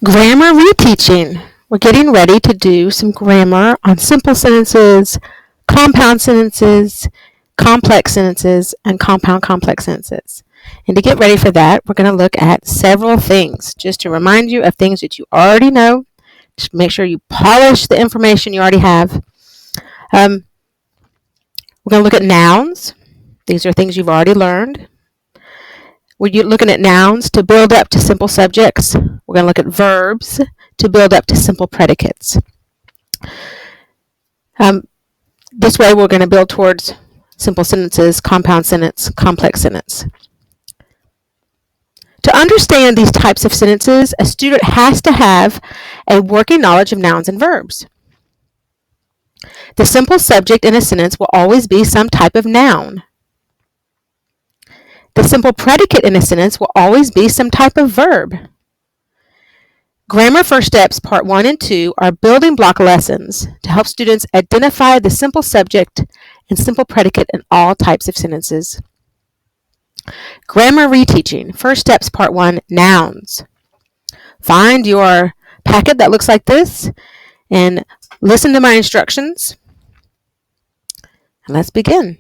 Grammar reteaching. We're getting ready to do some grammar on simple sentences, compound sentences, complex sentences, and compound complex sentences. And to get ready for that, we're going to look at several things, just to remind you of things that you already know. Just make sure you polish the information you already have. We're going to look at nouns. These are things you've already learned. We're looking at nouns to build up to simple subjects. We're going to look at verbs to build up to simple predicates. This way we're going to build towards simple sentences, compound sentence, complex sentence. To understand these types of sentences, a student has to have a working knowledge of nouns and verbs. The simple subject in a sentence will always be some type of noun. The simple predicate in a sentence will always be some type of verb. Grammar First Steps Part 1 and 2 are building block lessons to help students identify the simple subject and simple predicate in all types of sentences. Grammar Reteaching, First Steps Part 1, Nouns. Find your packet that looks like this and listen to my instructions. And let's begin.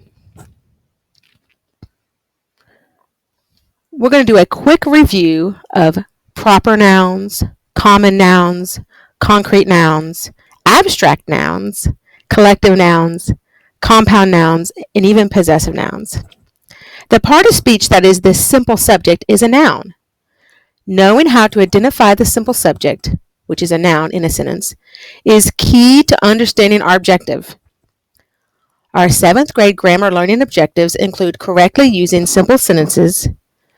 We're going to do a quick review of proper nouns, common nouns, concrete nouns, abstract nouns, collective nouns, compound nouns, and even possessive nouns. The part of speech that is the simple subject is a noun. Knowing how to identify the simple subject, which is a noun in a sentence, is key to understanding our objective. Our 7th grade grammar learning objectives include correctly using simple sentences,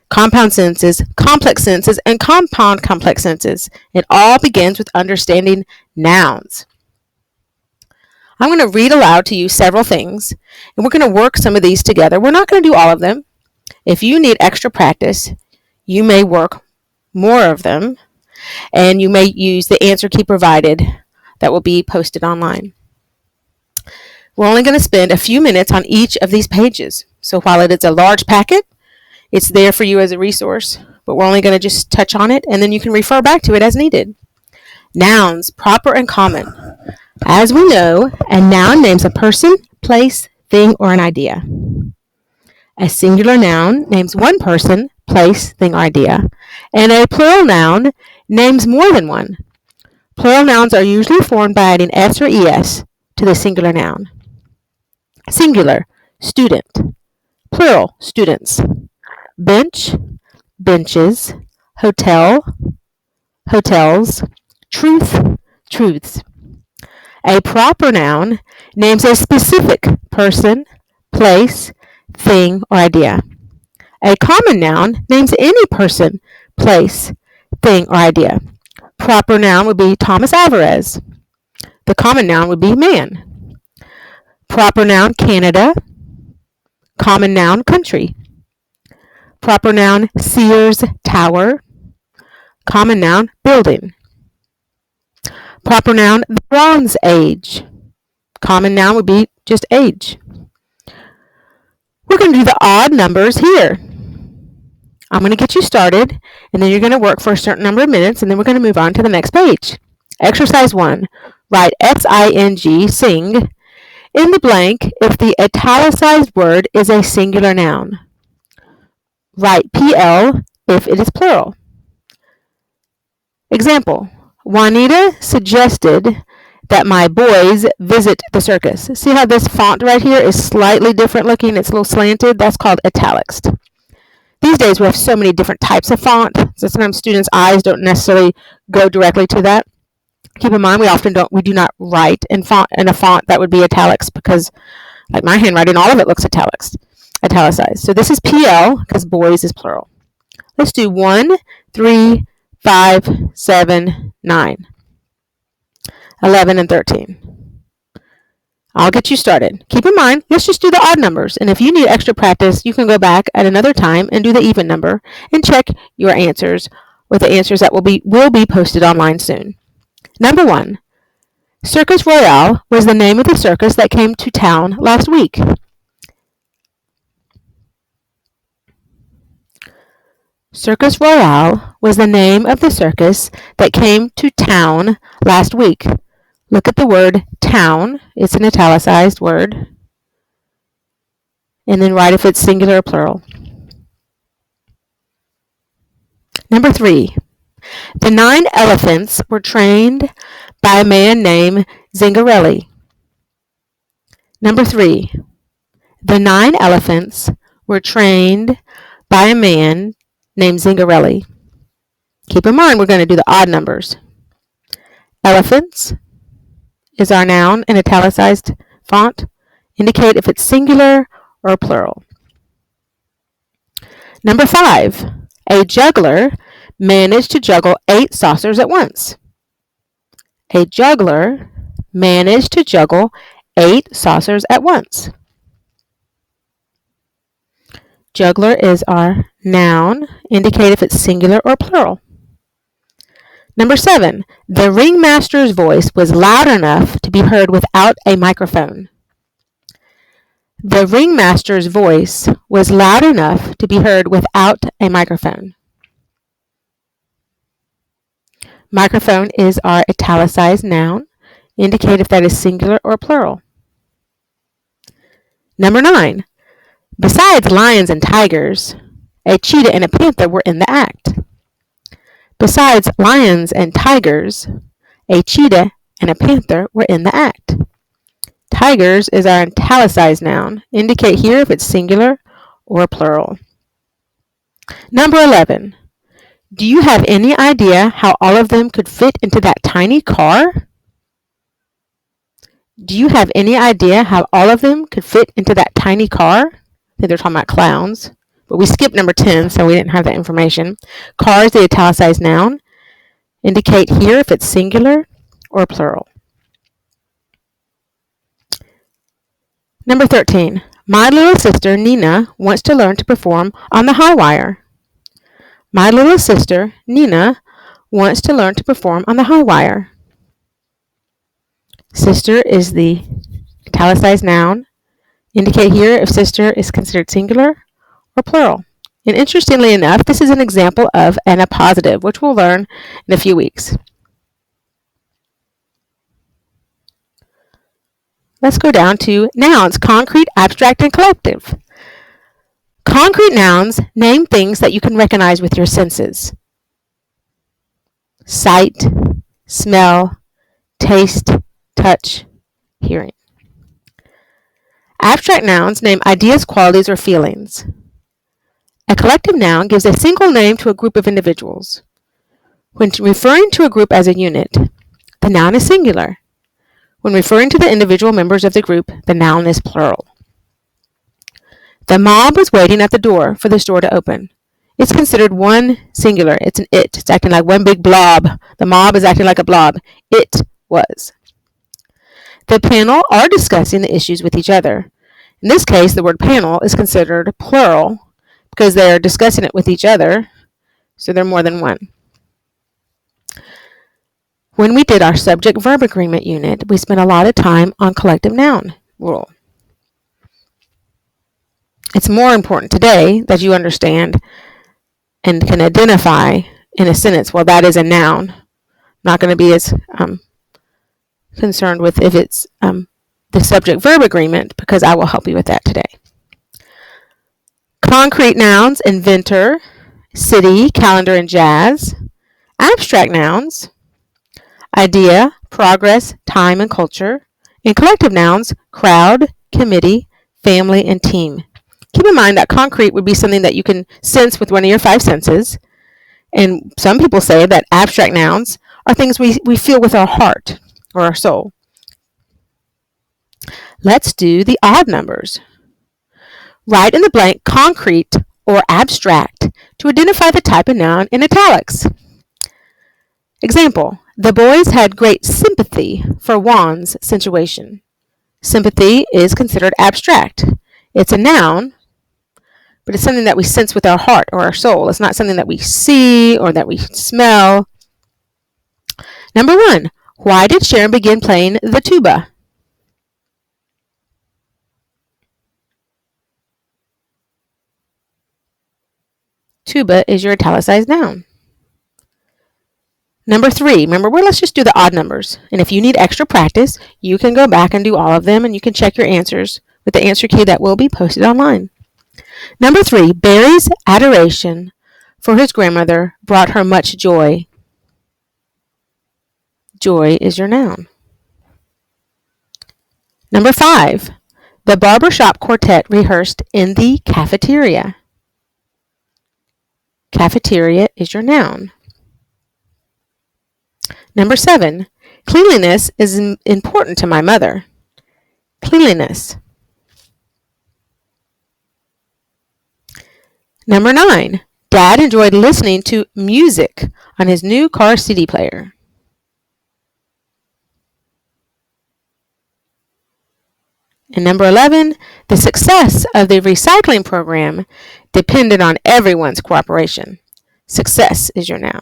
compound sentences, complex sentences, and compound complex sentences. It all begins with understanding nouns. I'm going to read aloud to you several things, and we're going to work some of these together. We're not going to do all of them. If you need extra practice, you may work more of them, and you may use the answer key provided that will be posted online. We're only going to spend a few minutes on each of these pages. So while it is a large packet, it's there for you as a resource, but we're only going to just touch on it, and then you can refer back to it as needed. Nouns, proper and common. As we know, a noun names a person, place, thing, or an idea. A singular noun names one person, place, thing, or idea, and a plural noun names more than one. Plural nouns are usually formed by adding s or es to the singular noun. Singular, student. Plural, students. Bench, benches. Hotel, hotels. Truth, truths. A proper noun names a specific person, place, thing, or idea. A common noun names any person, place, thing, or idea. Proper noun would be Thomas Alvarez. The common noun would be man. Proper noun, Canada. Common noun, country. Proper noun, Sears Tower. Common noun, building. Proper noun, the Bronze Age. Common noun would be just age. We're going to do the odd numbers here. I'm going to get you started, and then you're going to work for a certain number of minutes, and then we're going to move on to the next page. Exercise 1. Write S-I-N-G, sing, in the blank if the italicized word is a singular noun. Write P-L if it is plural. Example, Juanita suggested that my boys visit the circus. See how this font right here is slightly different looking? It's a little slanted. That's called italics. These days we have so many different types of font, so sometimes students' eyes don't necessarily go directly to that. Keep in mind we do not write in a font that would be italics because, like my handwriting, all of it looks italicized. So this is PL because boys is plural. Let's do 1, 3, 5, 7, 9, 11, and 13. I'll get you started. Keep in mind, let's just do the odd numbers. And if you need extra practice, you can go back at another time and do the even number and check your answers with the answers that will be posted online soon. Number 1, Circus Royale was the name of the circus that came to town last week. Circus Royale was the name of the circus that came to town last week. Look at the word town. It's an italicized word. And then write if it's singular or plural. Number 3. The 9 elephants were trained by a man named Zingarelli. Number 3. The 9 elephants were trained by a man named Zingarelli. Keep in mind we're going to do the odd numbers. Elephants is our noun in italicized font. Indicate if it's singular or plural. Number 5. A juggler managed to juggle 8 saucers at once. A juggler managed to juggle 8 saucers at once. Juggler is our noun. Indicate if it's singular or plural. Number 7. The ringmaster's voice was loud enough to be heard without a microphone. The ringmaster's voice was loud enough to be heard without a microphone. Microphone is our italicized noun. Indicate if that is singular or plural. Number 9. Besides lions and tigers, a cheetah and a panther were in the act. Besides lions and tigers, a cheetah and a panther were in the act. Tigers is our italicized noun. Indicate here if it's singular or plural. Number 11. Do you have any idea how all of them could fit into that tiny car? Do you have any idea how all of them could fit into that tiny car? I think they're talking about clowns. But we skipped number 10, so we didn't have that information. Car is the italicized noun. Indicate here if it's singular or plural. Number 13. My little sister, Nina, wants to learn to perform on the high wire. My little sister, Nina, wants to learn to perform on the high wire. Sister is the italicized noun. Indicate here if sister is considered singular or plural. And interestingly enough, this is an example of an appositive, which we'll learn in a few weeks. Let's go down to nouns, concrete, abstract, and collective. Concrete nouns name things that you can recognize with your senses. Sight, smell, taste, touch, hearing. Abstract nouns name ideas, qualities, or feelings. A collective noun gives a single name to a group of individuals. When referring to a group as a unit, the noun is singular. When referring to the individual members of the group, the noun is plural. The mob was waiting at the door for the store to open. It's considered one singular. It's an it. It's acting like one big blob. The mob is acting like a blob. It was. The panel are discussing the issues with each other. In this case, the word panel is considered plural because they're discussing it with each other, so they're more than one. When we did our subject-verb agreement unit, we spent a lot of time on collective noun rule. It's more important today that you understand and can identify in a sentence, well, that is a noun. I'm not going to be as concerned with if it's the subject-verb agreement because I will help you with that today. Concrete nouns, inventor, city, calendar, and jazz. Abstract nouns, idea, progress, time, and culture. And collective nouns, crowd, committee, family, and team. Keep in mind that concrete would be something that you can sense with one of your 5 senses. And some people say that abstract nouns are things we feel with our heart or our soul. Let's do the odd numbers. Write in the blank concrete or abstract to identify the type of noun in italics. Example, the boys had great sympathy for Juan's situation. Sympathy is considered abstract. It's a noun, but it's something that we sense with our heart or our soul. It's not something that we see or that we smell. Number 1, why did Sharon begin playing the tuba? Tuba is your italicized noun. Number 3, remember, let's just do the odd numbers. And if you need extra practice, you can go back and do all of them, and you can check your answers with the answer key that will be posted online. Number 3, Barry's adoration for his grandmother brought her much joy. Joy is your noun. Number 5, the barbershop quartet rehearsed in the cafeteria. Cafeteria is your noun. Number 7, cleanliness is important to my mother. Cleanliness. Number 9, Dad enjoyed listening to music on his new car CD player. And number 11, the success of the recycling program depended on everyone's cooperation. Success is your noun.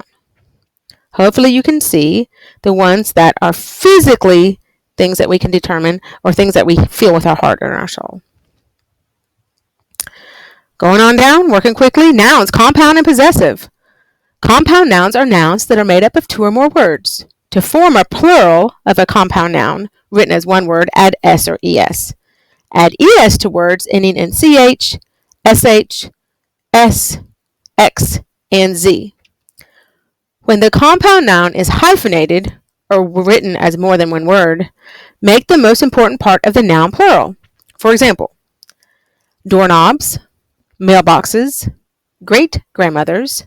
Hopefully you can see the ones that are physically things that we can determine or things that we feel with our heart and our soul. Going on down, working quickly, nouns, compound and possessive. Compound nouns are nouns that are made up of 2 or more words. To form a plural of a compound noun, written as one word, add s or es. Add es to words ending in ch, sh, s, x, and z. When the compound noun is hyphenated, or written as more than one word, make the most important part of the noun plural. For example, doorknobs, mailboxes, great-grandmothers,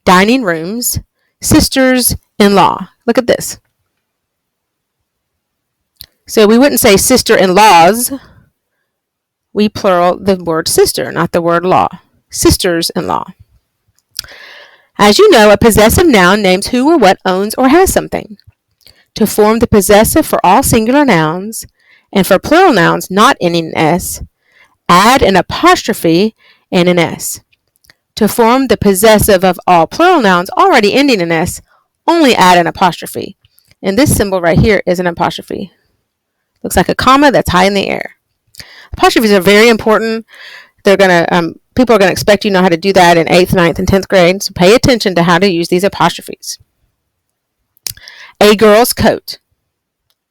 dining rooms, sisters-in-law. Look at this. So we wouldn't say sister-in-laws. We plural the word sister, not the word law. Sisters-in-law. As you know, a possessive noun names who or what owns or has something. To form the possessive for all singular nouns, and for plural nouns not ending in s, add an apostrophe and an s. To form the possessive of all plural nouns already ending in s, only add an apostrophe. And this symbol right here is an apostrophe. Looks like a comma that's high in the air. Apostrophes are very important. People are going to expect you to know how to do that in 8th, 9th, and 10th grade, so pay attention to how to use these apostrophes. A girl's coat.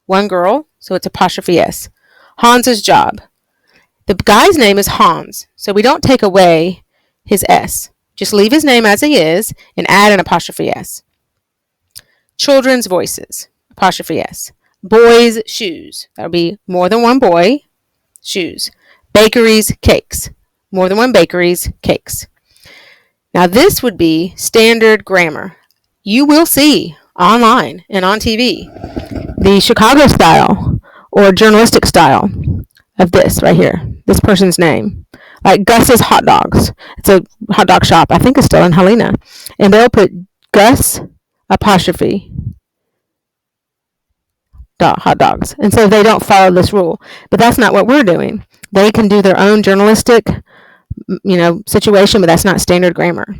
One girl, so it's apostrophe s. Hans's job. The guy's name is Hans, so we don't take away his s. Just leave his name as he is and add an apostrophe s. Children's voices. Apostrophe s. Boys' shoes. That would be more than one boy. Shoes. Bakeries' cakes. More than one bakery's cakes. Now this would be standard grammar. You will see online and on TV the Chicago style or journalistic style of this right here. This person's name. Like Gus's Hot Dogs. It's a hot dog shop. I think it's still in Helena. And they'll put Gus apostrophe hot dogs. And so they don't follow this rule. But that's not what we're doing. They can do their own journalistic situation, but that's not standard grammar.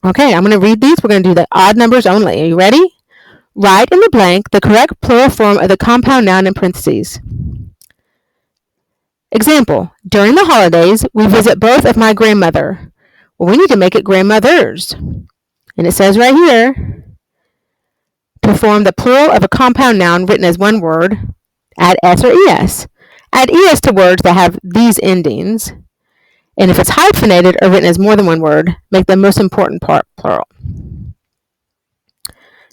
Okay, I'm going to read these. We're going to do the odd numbers only. Are you ready? Write in the blank the correct plural form of the compound noun in parentheses. Example, during the holidays, we visit both of my grandmother. Well, we need to make it grandmothers. And it says right here, to form the plural of a compound noun written as one word, add s or es. Add es to words that have these endings. And if it's hyphenated or written as more than one word, make the most important part plural.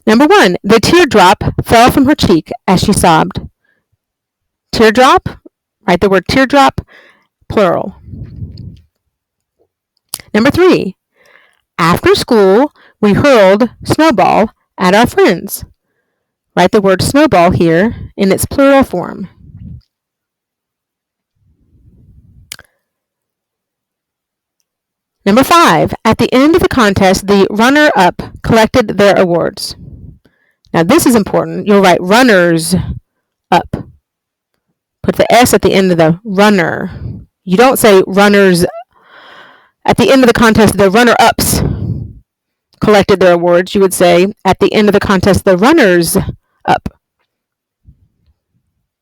Number 1, the teardrop fell from her cheek as she sobbed. Teardrop, write the word teardrop, plural. Number 3, after school, we hurled snowball at our friends. Write the word snowball here in its plural form. Number 5, at the end of the contest, the runner-up collected their awards. Now this is important. You'll write runners up. Put the S at the end of the runner. You don't say runners. At the end of the contest, the runner-ups collected their awards. You would say, at the end of the contest, the runners up.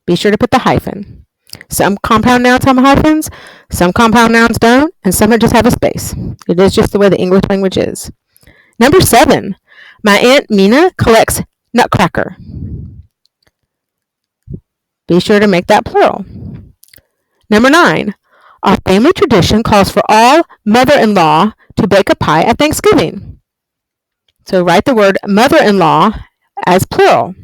Be sure to put the hyphen. Some compound nouns have hyphens, some compound nouns don't, and some just have a space. It is just the way the English language is. Number 7, my Aunt Mina collects nutcracker. Be sure to make that plural. Number 9, our family tradition calls for all mother-in-law to bake a pie at Thanksgiving. So write the word mother-in-law as plural.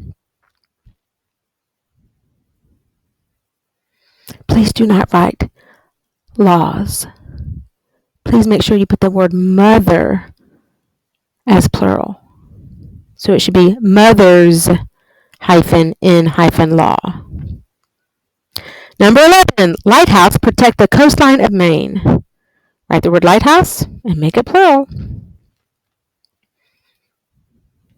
Please do not write laws. Please make sure you put the word mother as plural. So it should be mothers -in-law. Number 11, lighthouse protect the coastline of Maine. Write the word lighthouse and make it plural.